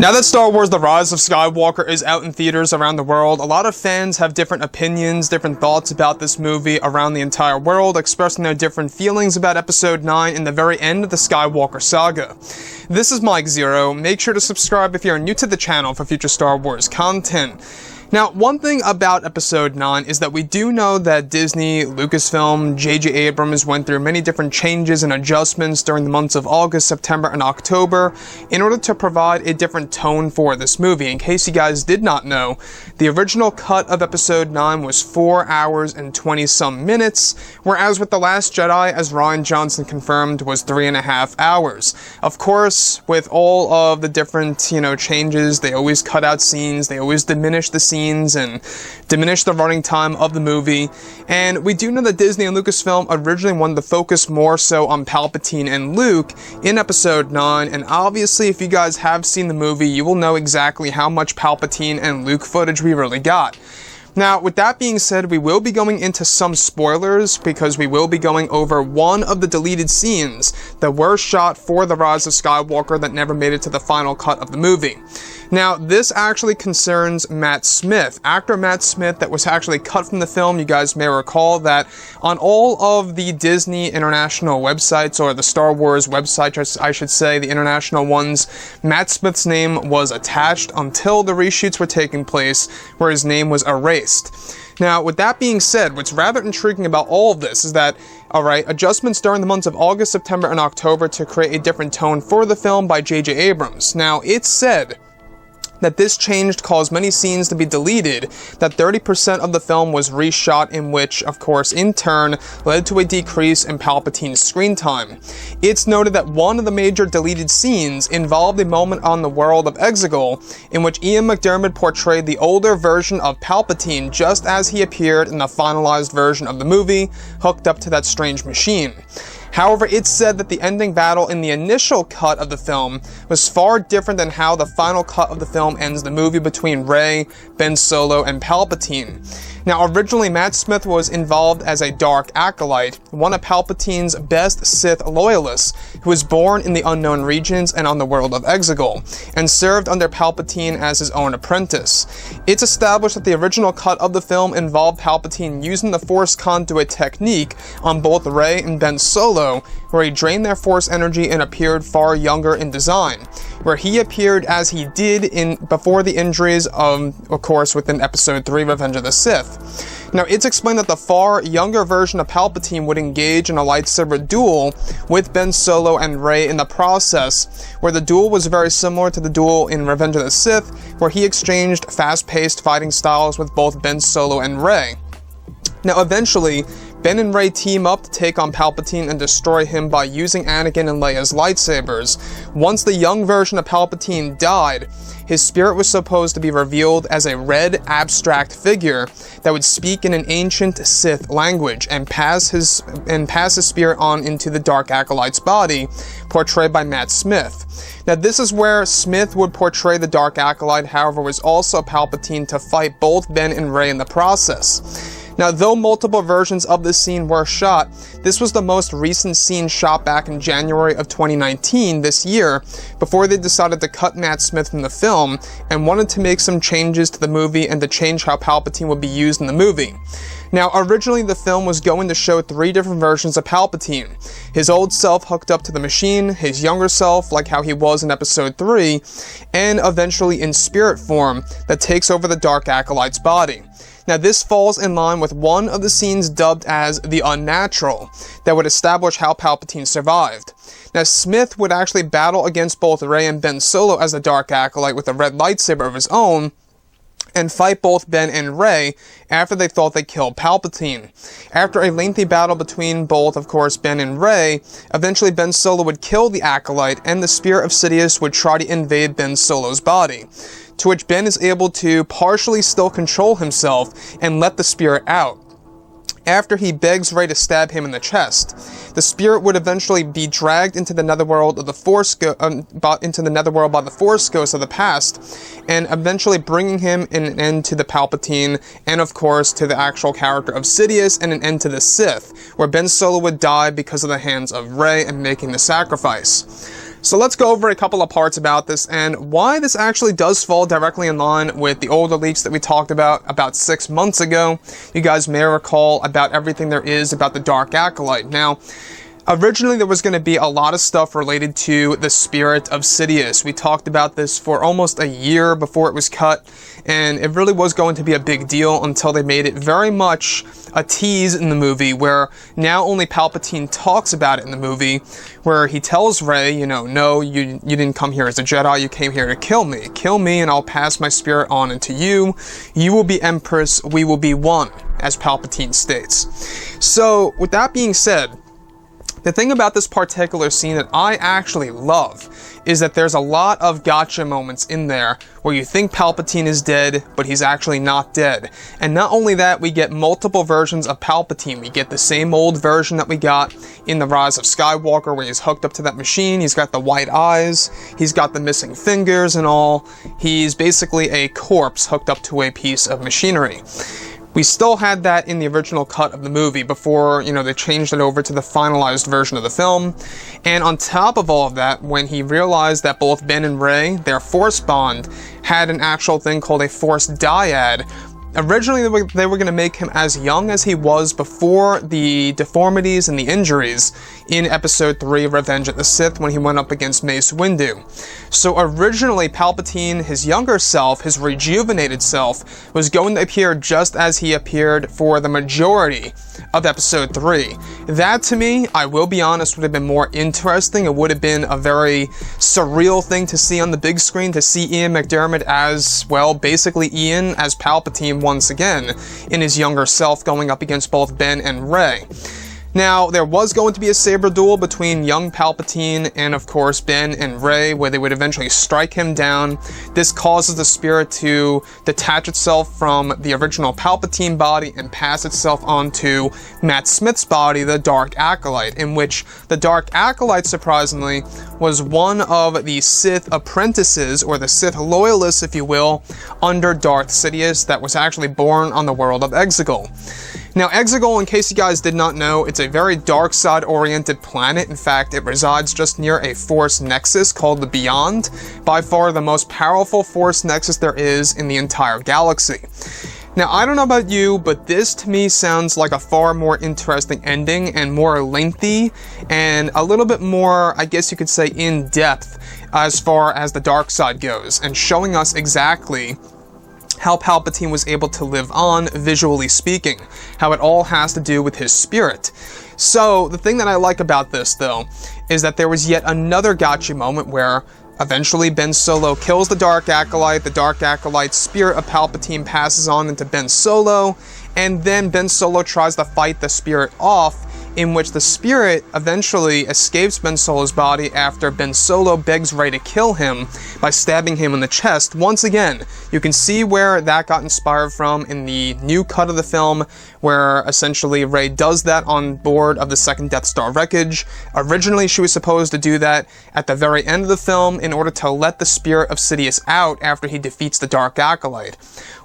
Now that Star Wars The Rise of Skywalker is out in theaters around the world, a lot of fans have different opinions, different thoughts about this movie around the entire world, expressing their different feelings about Episode 9 and the very end of the Skywalker saga. This is Mike ZEROH. Make sure to subscribe if you're new to the channel for future Star Wars content. Now, one thing about Episode 9 is that we do know that Disney, Lucasfilm, J.J. Abrams went through many different changes and adjustments during the months of August, September, and October in order to provide a different tone for this movie. In case you guys did not know, the original cut of Episode 9 was 4 hours and 20-some minutes, whereas with The Last Jedi, as Rian Johnson confirmed, was 3.5 hours. Of course, with all of the different, changes, they always cut out scenes, they always diminish the scenes, and diminish the running time of the movie. And we do know that Disney and Lucasfilm originally wanted to focus more so on Palpatine and Luke in Episode 9, and obviously if you guys have seen the movie, you will know exactly how much Palpatine and Luke footage we really got. Now, with that being said, we will be going into some spoilers because we will be going over one of the deleted scenes that were shot for The Rise of Skywalker that never made it to the final cut of the movie. Now, this actually concerns Matt Smith. Actor Matt Smith that was actually cut from the film. You guys may recall that on all of the Disney international websites, or the Star Wars websites, I should say, the international ones, Matt Smith's name was attached until the reshoots were taking place, where his name was erased. Now, with that being said, what's rather intriguing about all of this is that, adjustments during the months of August, September, and October to create a different tone for the film by J.J. Abrams. Now, it's said that this change caused many scenes to be deleted, that 30% of the film was reshot, in which, of course, in turn, led to a decrease in Palpatine's screen time. It's noted that one of the major deleted scenes involved a moment on the world of Exegol, in which Mcdiarmid portrayed the older version of Palpatine just as he appeared in the finalized version of the movie, hooked up to that strange machine. However, it's said that the ending battle in the initial cut of the film was far different than how the final cut of the film ends the movie between Rey, Ben Solo, and Palpatine. Now, originally, Matt Smith was involved as a dark Acolyte, one of Palpatine's best Sith loyalists, who was born in the unknown regions and on the world of Exegol, and served under Palpatine as his own apprentice. It's established that the original cut of the film involved Palpatine using the Force conduit technique on both Rey and Ben Solo, where he drained their Force energy and appeared far younger in design, where he appeared as he did before the injuries of course, within Episode 3, Revenge of the Sith. Now, it's explained that the far younger version of Palpatine would engage in a lightsaber duel with Ben Solo and Rey in the process, where the duel was very similar to the duel in Revenge of the Sith, where he exchanged fast-paced fighting styles with both Ben Solo and Rey. Now, eventually, Ben and Rey team up to take on Palpatine and destroy him by using Anakin and Leia's lightsabers. Once the young version of Palpatine died, his spirit was supposed to be revealed as a red, abstract figure that would speak in an ancient Sith language and pass his spirit on into the Dark Acolyte's body, portrayed by Matt Smith. Now, this is where Smith would portray the Dark Acolyte, however, was also Palpatine to fight both Ben and Rey in the process. Now, though multiple versions of this scene were shot, this was the most recent scene shot back in January of 2019, this year, before they decided to cut Matt Smith from the film and wanted to make some changes to the movie and to change how Palpatine would be used in the movie. Now, originally the film was going to show 3 different versions of Palpatine. His old self hooked up to the machine, his younger self, like how he was in Episode 3, and eventually in spirit form that takes over the Dark Acolyte's body. Now, this falls in line with one of the scenes dubbed as the Unnatural, that would establish how Palpatine survived. Now, Smith would actually battle against both Rey and Ben Solo as the Dark Acolyte with a red lightsaber of his own, and fight both Ben and Rey after they thought they killed Palpatine. After a lengthy battle between both, of course, Ben and Rey, eventually Ben Solo would kill the Acolyte, and the spirit of Sidious would try to invade Ben Solo's body, to which Ben is able to partially still control himself and let the spirit out. After he begs Rey to stab him in the chest, the spirit would eventually be dragged into the netherworld of the Force into the netherworld by the Force ghosts of the past, and eventually bringing him an end to the Palpatine, and of course to the actual character of Sidious, and an end to the Sith, where Ben Solo would die because of the hands of Rey and making the sacrifice. So let's go over a couple of parts about this and why this actually does fall directly in line with the older leaks that we talked about 6 months ago. You guys may recall about everything there is about the Dark Acolyte. Now, originally, there was going to be a lot of stuff related to the spirit of Sidious. We talked about this for almost a year before it was cut, and it really was going to be a big deal until they made it very much a tease in the movie, where now only Palpatine talks about it in the movie, where he tells Rey, you know, no, you didn't come here as a Jedi, you came here to kill me. Kill me and I'll pass my spirit on into you. You will be Empress, we will be one, as Palpatine states. So, with that being said, the thing about this particular scene that I actually love is that there's a lot of gotcha moments in there where you think Palpatine is dead, but he's actually not dead. And not only that, we get multiple versions of Palpatine. We get the same old version that we got in The Rise of Skywalker, where he's hooked up to that machine, he's got the white eyes, he's got the missing fingers and all. He's basically a corpse hooked up to a piece of machinery. We still had that in the original cut of the movie before, you know, they changed it over to the finalized version of the film. And on top of all of that, when he realized that both Ben and Rey, their Force bond, had an actual thing called a Force dyad, originally they were going to make him as young as he was before the deformities and the injuries in Episode 3, Revenge of the Sith, when he went up against Mace Windu. So originally, Palpatine, his younger self, his rejuvenated self, was going to appear just as he appeared for the majority of Episode 3. That, to me, I will be honest, would have been more interesting. It would have been a very surreal thing to see on the big screen, to see Ian McDiarmid as, well, basically Ian as Palpatine once again, in his younger self, going up against both Ben and Rey. Now, there was going to be a saber duel between young Palpatine and, of course, Ben and Rey, where they would eventually strike him down. This causes the spirit to detach itself from the original Palpatine body and pass itself onto Matt Smith's body, the Dark Acolyte, in which the Dark Acolyte, surprisingly, was one of the Sith apprentices, or the Sith loyalists, if you will, under Darth Sidious, that was actually born on the world of Exegol. Now, Exegol, in case you guys did not know, it's a very dark side-oriented planet. In fact, it resides just near a Force nexus called the Beyond, by far the most powerful Force nexus there is in the entire galaxy. Now, I don't know about you, but this to me sounds like a far more interesting ending and more lengthy and a little bit more, I guess you could say, in-depth as far as the dark side goes, and showing us exactly how Palpatine was able to live on, visually speaking, how it all has to do with his spirit. So, the thing that I like about this, though, is that there was yet another gotcha moment where eventually Ben Solo kills the Dark Acolyte's spirit of Palpatine passes on into Ben Solo, and then Ben Solo tries to fight the spirit off, in which the spirit eventually escapes Ben Solo's body after Ben Solo begs Rey to kill him by stabbing him in the chest. Once again, you can see where that got inspired from in the new cut of the film, where essentially Rey does that on board of the second Death Star wreckage. Originally, she was supposed to do that at the very end of the film in order to let the spirit of Sidious out after he defeats the Dark Acolyte.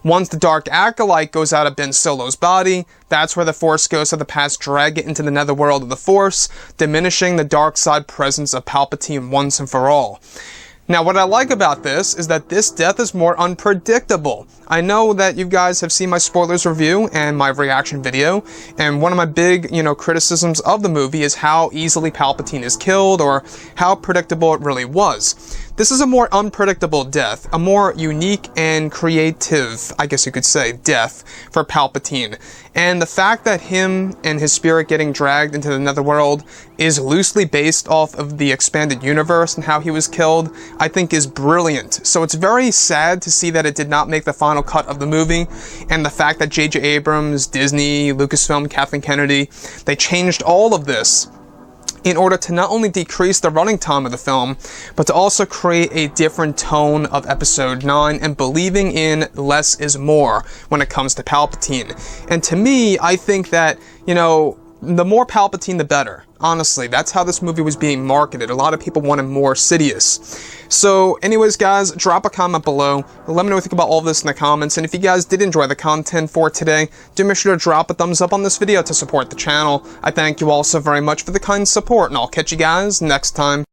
Once the Dark Acolyte goes out of Ben Solo's body, that's where the Force ghosts of the past drag it into the netherworld of the Force, diminishing the dark side presence of Palpatine once and for all. Now, what I like about this is that this death is more unpredictable. I know that you guys have seen my spoilers review and my reaction video, and one of my big, criticisms of the movie is how easily Palpatine is killed, or how predictable it really was. This is a more unpredictable death, a more unique and creative, I guess you could say, death for Palpatine. And the fact that him and his spirit getting dragged into the netherworld is loosely based off of the expanded universe and how he was killed, I think is brilliant. So it's very sad to see that it did not make the final cut of the movie, and the fact that J.J. Abrams, Disney, Lucasfilm, Kathleen Kennedy, they changed all of this in order to not only decrease the running time of the film, but to also create a different tone of Episode 9 and believing in less is more when it comes to Palpatine. And to me, I think that, the more Palpatine, the better. Honestly, that's how this movie was being marketed. A lot of people wanted more Sidious. So, anyways, guys, drop a comment below. Let me know what you think about all of this in the comments. And if you guys did enjoy the content for today, do make sure to drop a thumbs up on this video to support the channel. I thank you all so very much for the kind support, and I'll catch you guys next time.